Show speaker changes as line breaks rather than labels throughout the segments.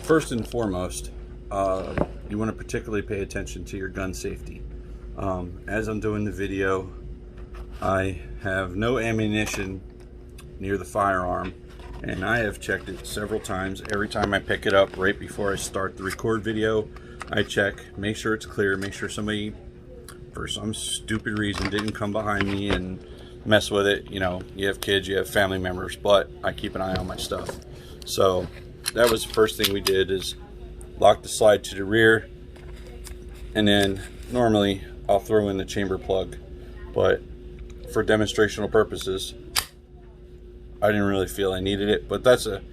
First and foremost, you want to particularly pay attention to your gun safety. As I'm doing the video, I have no ammunition near the firearm, and I have checked it several times. Every time I pick it up, right before I start the record video, I check, make sure it's clear, make sure somebody, for some stupid reason, didn't come behind me and mess with it. You know, you have kids, you have family members, but I keep an eye on my stuff. So that was the first thing we did, is lock the slide to the rear, and then normally I'll throw in the chamber plug, but for demonstrational purposes I didn't really feel I needed it. But that's a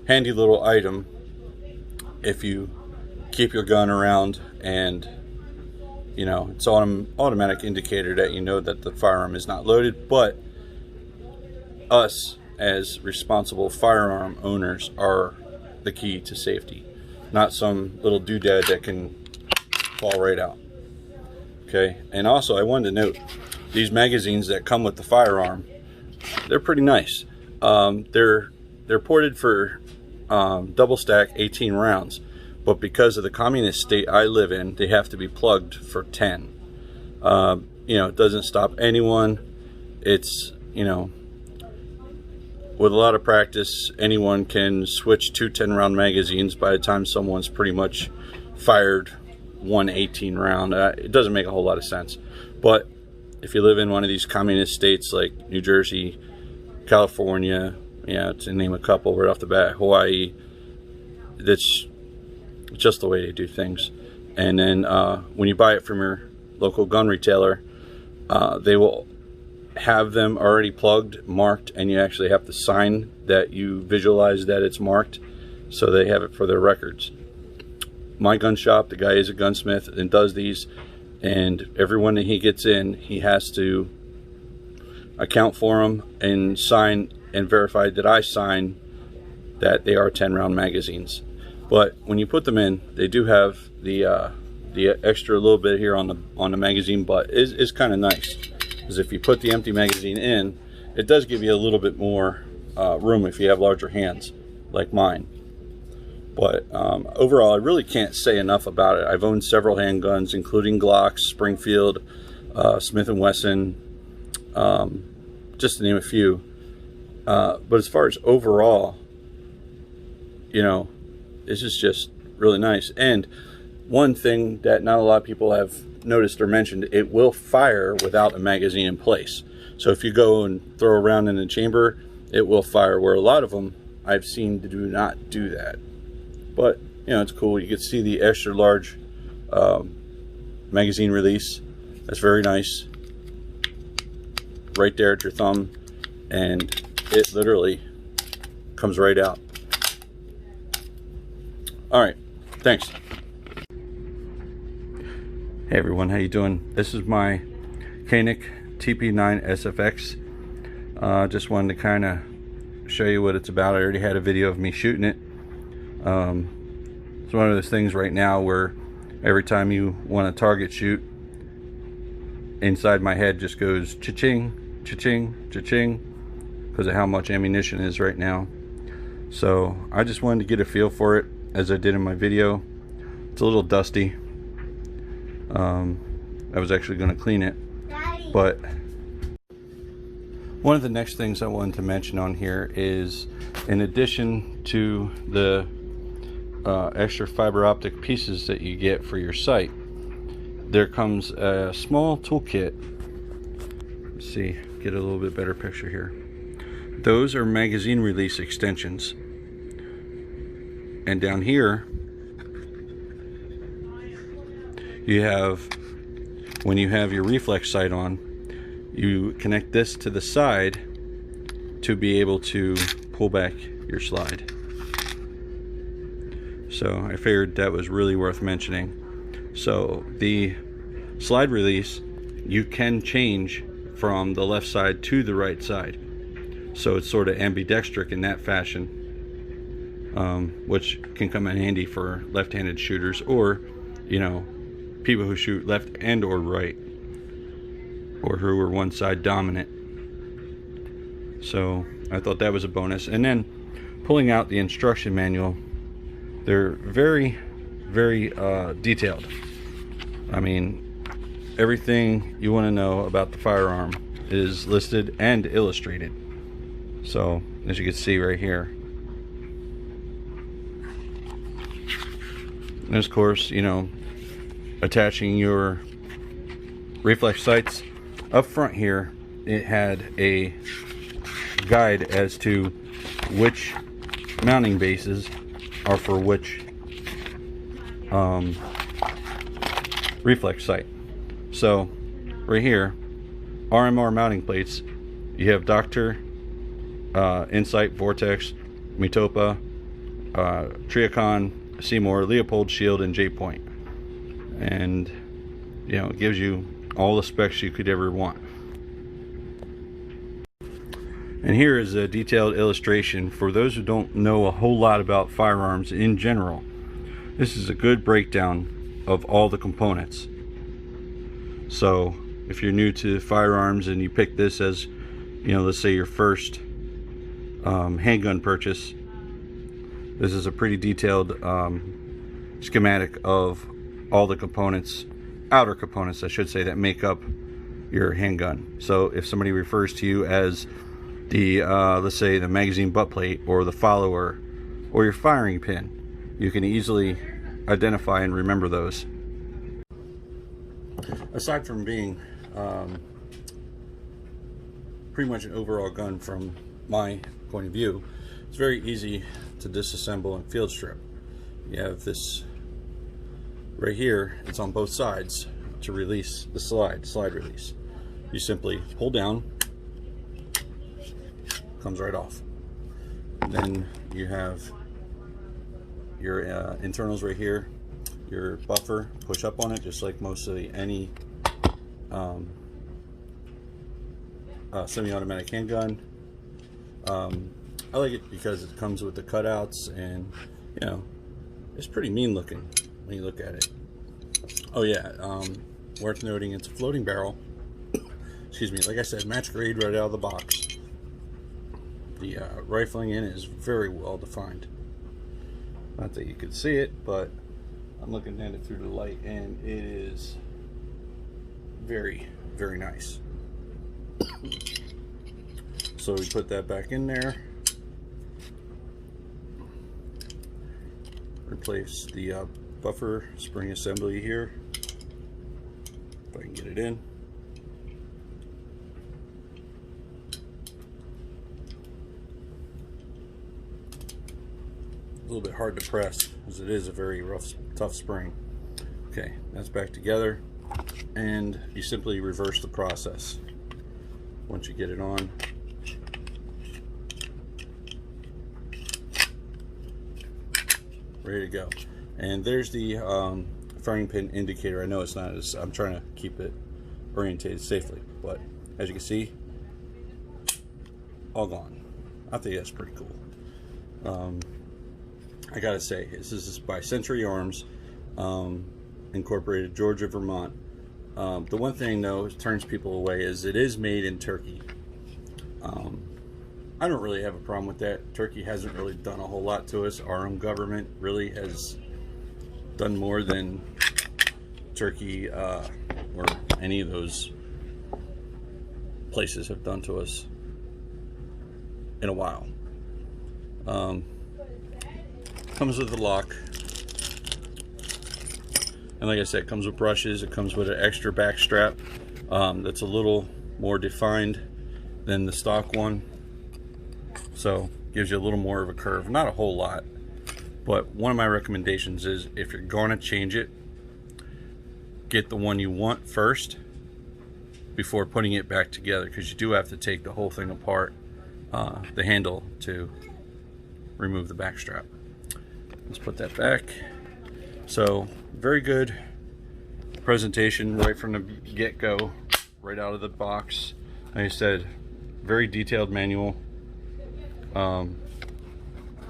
handy little item if you keep your gun around, and you know, it's an automatic indicator that you know that the firearm is not loaded. But us as responsible firearm owners are the key to safety, not some little doodad that can fall right out. Okay, and also I wanted to note, these magazines that come with the firearm, they're pretty nice. They're ported for double stack 18 rounds, but because of the communist state I live in, they have to be plugged for 10. You know, it doesn't stop anyone. It's, you know, with a lot of practice, anyone can switch two 10-round magazines by the time someone's pretty much fired one 18 round. It doesn't make a whole lot of sense. But if you live in one of these communist states like New Jersey, California, yeah, to name a couple right off the bat, Hawaii, that's just the way they do things. And then when you buy it from your local gun retailer, they will have them already plugged, marked, and you actually have to sign that you visualize that it's marked, so they have it for their records. My gun shop, the guy is a gunsmith and does these, and everyone that he gets in, he has to account for them and sign and verify that I sign that they are 10-round magazines. But when you put them in, they do have the extra little bit here on the magazine butt is kind of nice, because if you put the empty magazine in, it does give you a little bit more room if you have larger hands like mine. But overall, I really can't say enough about it. I've owned several handguns, including Glocks, Springfield, Smith & Wesson, just to name a few. But as far as overall, you know, this is just really nice. And one thing that not a lot of people have noticed or mentioned, it will fire without a magazine in place. So if you go and throw a round in the chamber, it will fire, where a lot of them I've seen do not do that. But you know, it's cool. You can see the extra large magazine release. That's very nice, right there at your thumb, and it literally comes right out. All right, thanks. Hey everyone, how you doing? This is my canik tp9sfx. Just wanted to kind of show you what it's about. I already had a video of me shooting it. It's one of those things right now where every time you want to target shoot, inside my head just goes cha-ching, cha-ching, cha-ching, because of how much ammunition is right now. So I just wanted to get a feel for it, as I did in my video. It's a little dusty. I was actually going to clean it, but one of the next things I wanted to mention on here is, in addition to the extra fiber optic pieces that you get for your sight, there comes a small toolkit. Let's see, get a little bit better picture here. Those are magazine release extensions, and down here you have, when you have your reflex sight on, you connect this to the side to be able to pull back your slide. So I figured that was really worth mentioning. So the slide release, you can change from the left side to the right side. So it's sort of ambidextric in that fashion, which can come in handy for left-handed shooters, or, you know, people who shoot left and or right, or who are one side dominant. So I thought that was a bonus. And then pulling out the instruction manual, They're very, very detailed. I mean, everything you want to know about the firearm is listed and illustrated. So, as you can see right here. And of course, you know, attaching your reflex sights up front here, it had a guide as to which mounting bases are for which reflex sight. So right here, RMR mounting plates, you have Doctor, Insight, Vortex, Mitopa, Triacon, Seymour, Leopold, Shield, and J-Point. And you know, it gives you all the specs you could ever want. And here is a detailed illustration for those who don't know a whole lot about firearms in general. This is a good breakdown of all the components. So if you're new to firearms and you pick this as, you know, let's say your first handgun purchase, this is a pretty detailed schematic of all the components, outer components I should say, that make up your handgun. So if somebody refers to you as the let's say the magazine butt plate or the follower or your firing pin, you can easily identify and remember those. Aside from being pretty much an overall gun from my point of view, it's very easy to disassemble and field strip. You have this right here, it's on both sides to release the slide release. You simply pull down, comes right off. And then you have your internals right here, your buffer, push up on it just like most of any semi-automatic handgun. I like it because it comes with the cutouts, and you know, it's pretty mean looking when you look at it. Oh yeah, worth noting, it's a floating barrel. Excuse me, like I said, match grade right out of the box. The rifling in it is very well defined. Not that you can see it, but I'm looking at it through the light, and it is very, very nice. So we put that back in there. Replace the buffer spring assembly here. If I can get it in. A little bit hard to press as it is a very rough, tough spring. Okay, that's back together, and you simply reverse the process once you get it on. Ready to go. And there's the firing pin indicator. I know it's not as, I'm trying to keep it orientated safely, but as you can see, all gone. I think that's pretty cool. I gotta say, this is by Century Arms, Incorporated, Georgia, Vermont. The one thing though that turns people away is it is made in Turkey. I don't really have a problem with that. Turkey hasn't really done a whole lot to us. Our own government really has done more than Turkey or any of those places have done to us in a while. Comes with the lock, and like I said, it comes with brushes. It comes with an extra back strap that's a little more defined than the stock one, so gives you a little more of a curve. Not a whole lot, but one of my recommendations is if you're going to change it, get the one you want first before putting it back together, because you do have to take the whole thing apart, the handle, to remove the back strap. Let's put that back. So very good presentation right from the get-go, right out of the box. Like I said, very detailed manual,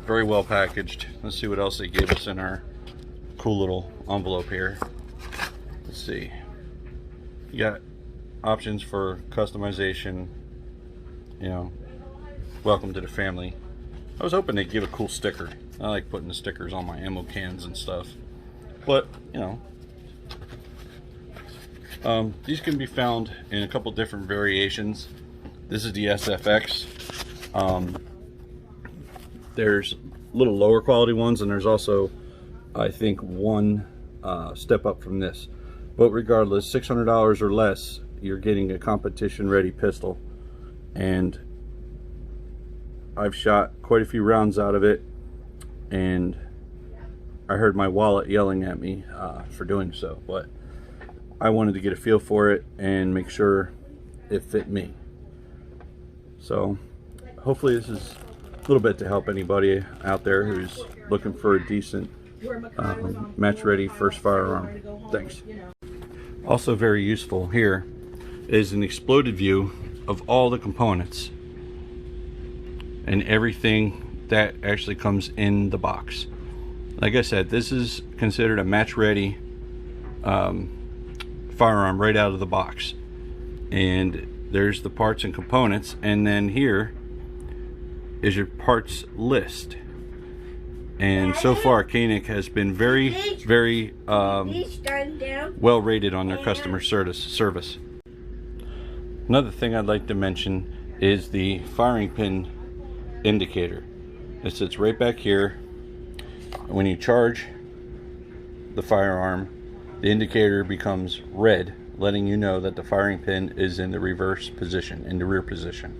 very well packaged. Let's see what else they gave us in our cool little envelope here. Let's see, you got options for customization. You know, welcome to the family. I was hoping they'd give a cool sticker. I like putting the stickers on my ammo cans and stuff. But, you know, these can be found in a couple different variations. This is the SFX. There's little lower quality ones, and there's also, I think, one step up from this. But regardless, $600 or less, you're getting a competition ready pistol. And I've shot quite a few rounds out of it, and I heard my wallet yelling at me for doing so, but I wanted to get a feel for it and make sure it fit me. So hopefully this is a little bit to help anybody out there who's looking for a decent match ready first firearm. Thanks. Also very useful here is an exploded view of all the components and everything that actually comes in the box. Like I said, this is considered a match ready firearm right out of the box, and there's the parts and components, and then here is your parts list. And so far Canik has been very well rated on their customer service. Another thing I'd like to mention is the firing pin indicator. It sits right back here. When you charge the firearm, the indicator becomes red, letting you know that the firing pin is in the reverse position, in the rear position.